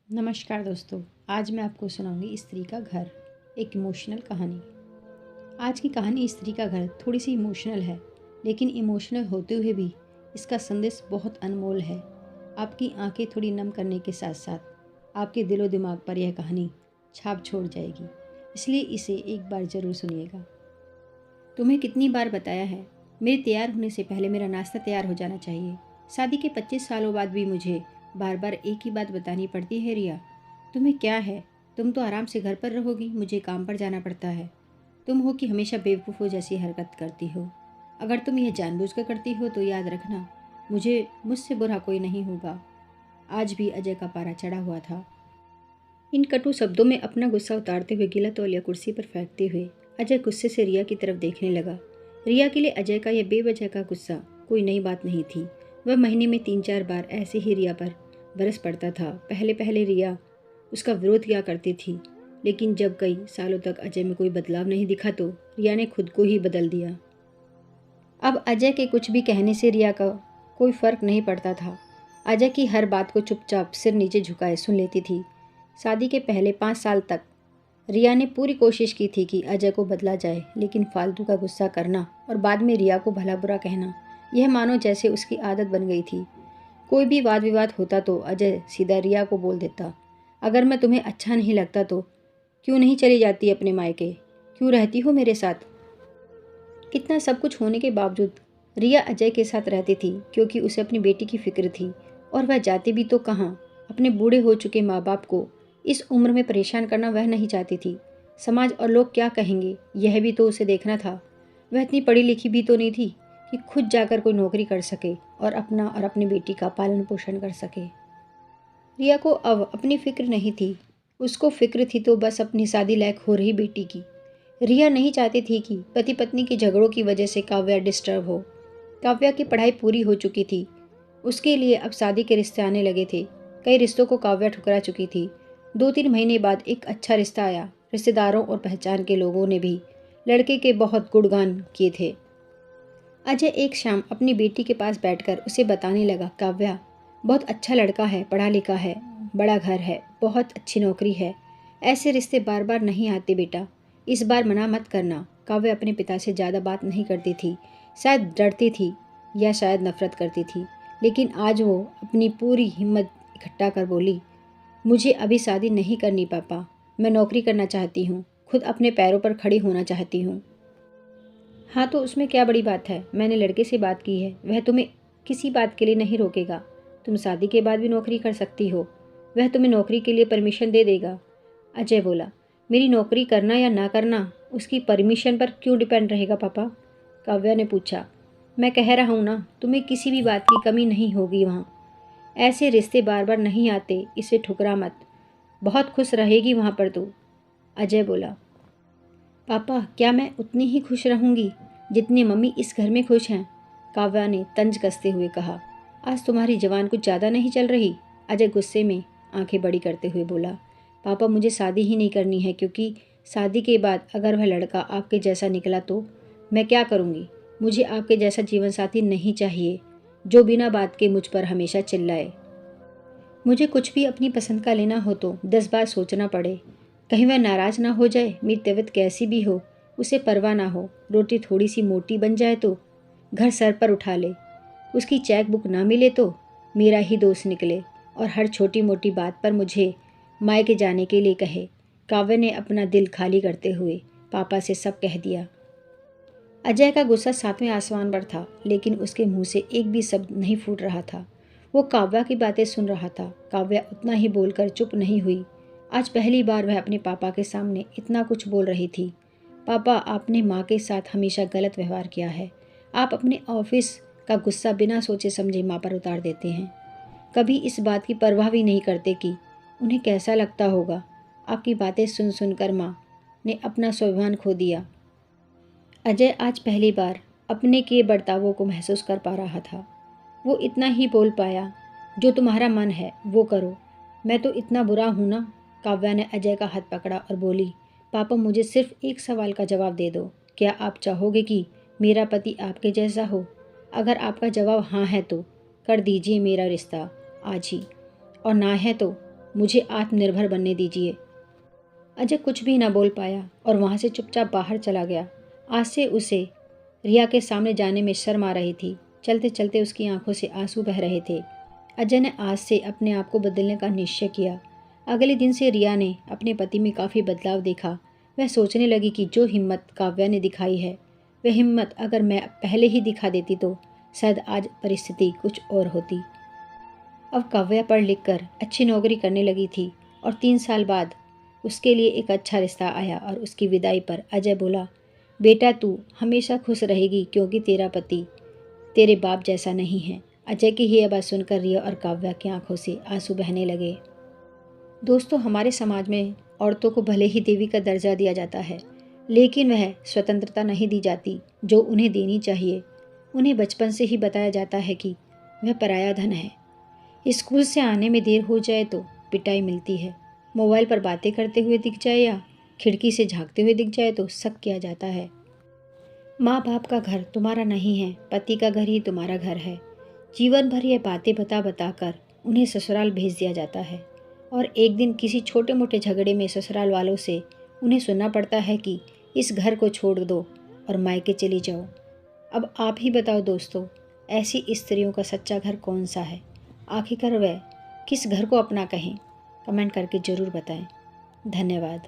नमस्कार दोस्तों। आज मैं आपको सुनाऊंगी स्त्री का घर, एक इमोशनल कहानी। आज की कहानी स्त्री का घर थोड़ी सी इमोशनल है, लेकिन इमोशनल होते हुए भी इसका संदेश बहुत अनमोल है। आपकी आंखें थोड़ी नम करने के साथ साथ आपके दिलो दिमाग पर यह कहानी छाप छोड़ जाएगी, इसलिए इसे एक बार ज़रूर सुनिएगा। तुम्हें कितनी बार बताया है, मेरे तैयार होने से पहले मेरा नाश्ता तैयार हो जाना चाहिए। शादी के 25 सालों बाद भी मुझे बार बार एक ही बात बतानी पड़ती है। रिया, तुम्हें क्या है? तुम तो आराम से घर पर रहोगी, मुझे काम पर जाना पड़ता है। तुम हो कि हमेशा बेवकूफ़ों जैसी हरकत करती हो। अगर तुम यह जानबूझकर करती हो तो याद रखना, मुझसे बुरा कोई नहीं होगा। आज भी अजय का पारा चढ़ा हुआ था। इन कटु शब्दों में अपना गुस्सा उतारते हुए गीला तौलिया कुर्सी पर फेंकते हुए अजय गुस्से से रिया की तरफ देखने लगा। रिया के लिए अजय का यह बेवजह का गुस्सा कोई नई बात नहीं थी। वह महीने में 3-4 बार ऐसे ही रिया पर बरस पड़ता था। पहले पहले रिया उसका विरोध किया करती थी, लेकिन जब कई सालों तक अजय में कोई बदलाव नहीं दिखा तो रिया ने खुद को ही बदल दिया। अब अजय के कुछ भी कहने से रिया का कोई फर्क नहीं पड़ता था। अजय की हर बात को चुपचाप सिर नीचे झुकाए सुन लेती थी। शादी के पहले 5 साल तक रिया ने पूरी कोशिश की थी कि अजय को बदला जाए, लेकिन फालतू का गुस्सा करना और बाद में रिया को भला बुरा कहना, यह मानो जैसे उसकी आदत बन गई थी। कोई भी वाद विवाद होता तो अजय सीधा रिया को बोल देता, अगर मैं तुम्हें अच्छा नहीं लगता तो क्यों नहीं चली जाती अपने मायके, क्यों रहती हो मेरे साथ? इतना सब कुछ होने के बावजूद रिया अजय के साथ रहती थी, क्योंकि उसे अपनी बेटी की फिक्र थी। और वह जाती भी तो कहाँ, अपने बूढ़े हो चुके माँ बाप को इस उम्र में परेशान करना वह नहीं चाहती थी। समाज और लोग क्या कहेंगे, यह भी तो उसे देखना था। वह इतनी पढ़ी लिखी भी तो नहीं थी कि खुद जाकर कोई नौकरी कर सके और अपना और अपनी बेटी का पालन पोषण कर सके। रिया को अब अपनी फिक्र नहीं थी, उसको फिक्र थी तो बस अपनी शादी लायक हो रही बेटी की। रिया नहीं चाहती थी कि पति पत्नी के झगड़ों की वजह से काव्या डिस्टर्ब हो। काव्या की पढ़ाई पूरी हो चुकी थी, उसके लिए अब शादी के रिश्ते आने लगे थे। कई रिश्तों को काव्या ठुकरा चुकी थी। 2-3 महीने बाद एक अच्छा रिश्ता आया। रिश्तेदारों और पहचान के लोगों ने भी लड़के के बहुत गुणगान किए थे। अजय एक शाम अपनी बेटी के पास बैठकर उसे बताने लगा, काव्या बहुत अच्छा लड़का है, पढ़ा लिखा है, बड़ा घर है, बहुत अच्छी नौकरी है। ऐसे रिश्ते बार बार नहीं आते बेटा, इस बार मना मत करना। काव्या अपने पिता से ज़्यादा बात नहीं करती थी, शायद डरती थी या शायद नफरत करती थी, लेकिन आज वो अपनी पूरी हिम्मत इकट्ठा कर बोली, मुझे अभी शादी नहीं करनी पापा, मैं नौकरी करना चाहती हूँ, खुद अपने पैरों पर खड़ी होना चाहती हूँ। हाँ तो उसमें क्या बड़ी बात है, मैंने लड़के से बात की है, वह तुम्हें किसी बात के लिए नहीं रोकेगा। तुम शादी के बाद भी नौकरी कर सकती हो, वह तुम्हें नौकरी के लिए परमिशन दे देगा। अजय बोला, मेरी नौकरी करना या ना करना उसकी परमिशन पर क्यों डिपेंड रहेगा पापा? काव्या ने पूछा, मैं कह रहा हूँ ना, तुम्हें किसी भी बात की कमी नहीं होगी वहाँ। ऐसे रिश्ते बार बार नहीं आते, इसे ठुकरा मत, बहुत खुश रहेगी वहाँ पर तू। अजय बोला, पापा क्या मैं उतनी ही खुश रहूंगी जितनी मम्मी इस घर में खुश हैं? काव्या ने तंज कसते हुए कहा, आज तुम्हारी जवान कुछ ज़्यादा नहीं चल रही? अजय गुस्से में आंखें बड़ी करते हुए बोला, पापा मुझे शादी ही नहीं करनी है, क्योंकि शादी के बाद अगर वह लड़का आपके जैसा निकला तो मैं क्या करूँगी? मुझे आपके जैसा जीवन साथी नहीं चाहिए जो बिना बात के मुझ पर हमेशा चिल्लाए। मुझे कुछ भी अपनी पसंद का लेना हो तो 10 बार सोचना पड़े, कहीं वह नाराज़ ना हो जाए, मेरी तबीयत कैसी भी हो उसे परवाह ना हो, रोटी थोड़ी सी मोटी बन जाए तो घर सर पर उठा ले, उसकी चेक बुक ना मिले तो मेरा ही दोस्त निकले, और हर छोटी मोटी बात पर मुझे मायके जाने के लिए कहे। काव्य ने अपना दिल खाली करते हुए पापा से सब कह दिया। अजय का गुस्सा 7वें आसमान पर था, लेकिन उसके मुंह से एक भी शब्द नहीं फूट रहा था। वो काव्या की बातें सुन रहा था। काव्या उतना ही बोलकर चुप नहीं हुई। आज पहली बार वह अपने पापा के सामने इतना कुछ बोल रही थी। पापा, आपने माँ के साथ हमेशा गलत व्यवहार किया है। आप अपने ऑफिस का गुस्सा बिना सोचे समझे माँ पर उतार देते हैं। कभी इस बात की परवाह भी नहीं करते कि उन्हें कैसा लगता होगा। आपकी बातें सुन सुनकर माँ ने अपना स्वाभिमान खो दिया। अजय आज पहली बार अपने किए बर्तावों को महसूस कर पा रहा था। वो इतना ही बोल पाया, जो तुम्हारा मन है वो करो, मैं तो इतना बुरा हूँ ना? काव्या ने अजय का हाथ पकड़ा और बोली, पापा मुझे सिर्फ एक सवाल का जवाब दे दो, क्या आप चाहोगे कि मेरा पति आपके जैसा हो? अगर आपका जवाब हाँ है तो कर दीजिए मेरा रिश्ता आज ही, और ना है तो मुझे आत्मनिर्भर बनने दीजिए। अजय कुछ भी ना बोल पाया और वहाँ से चुपचाप बाहर चला गया। आज से उसे रिया के सामने जाने में शर्म आ रही थी। चलते चलते उसकी आंखों से आंसू बह रहे थे। अजय ने आज से अपने आप को बदलने का निश्चय किया। अगले दिन से रिया ने अपने पति में काफ़ी बदलाव देखा। वह सोचने लगी कि जो हिम्मत काव्या ने दिखाई है, वह हिम्मत अगर मैं पहले ही दिखा देती तो शायद आज परिस्थिति कुछ और होती। अब काव्या पढ़ लिख कर अच्छी नौकरी करने लगी थी और 3 साल बाद उसके लिए एक अच्छा रिश्ता आया और उसकी विदाई पर अजय बोला, बेटा तू हमेशा खुश रहेगी क्योंकि तेरा पति तेरे बाप जैसा नहीं है। अजय की यह बात सुनकर रिया और काव्या की आंखों से आंसू बहने लगे। दोस्तों, हमारे समाज में औरतों को भले ही देवी का दर्जा दिया जाता है, लेकिन वह स्वतंत्रता नहीं दी जाती जो उन्हें देनी चाहिए। उन्हें बचपन से ही बताया जाता है कि वह पराया धन है। स्कूल से आने में देर हो जाए तो पिटाई मिलती है। मोबाइल पर बातें करते हुए दिख जाए या खिड़की से झांकते हुए दिख जाए तो शक किया जाता है। माँ बाप का घर तुम्हारा नहीं है, पति का घर ही तुम्हारा घर है। जीवन भर ये बातें बता बता कर उन्हें ससुराल भेज दिया जाता है और एक दिन किसी छोटे मोटे झगड़े में ससुराल वालों से उन्हें सुनना पड़ता है कि इस घर को छोड़ दो और मायके चली जाओ। अब आप ही बताओ दोस्तों, ऐसी स्त्रियों का सच्चा घर कौन सा है? आखिरकार वह किस घर को अपना कहें? कमेंट करके ज़रूर बताएं। धन्यवाद।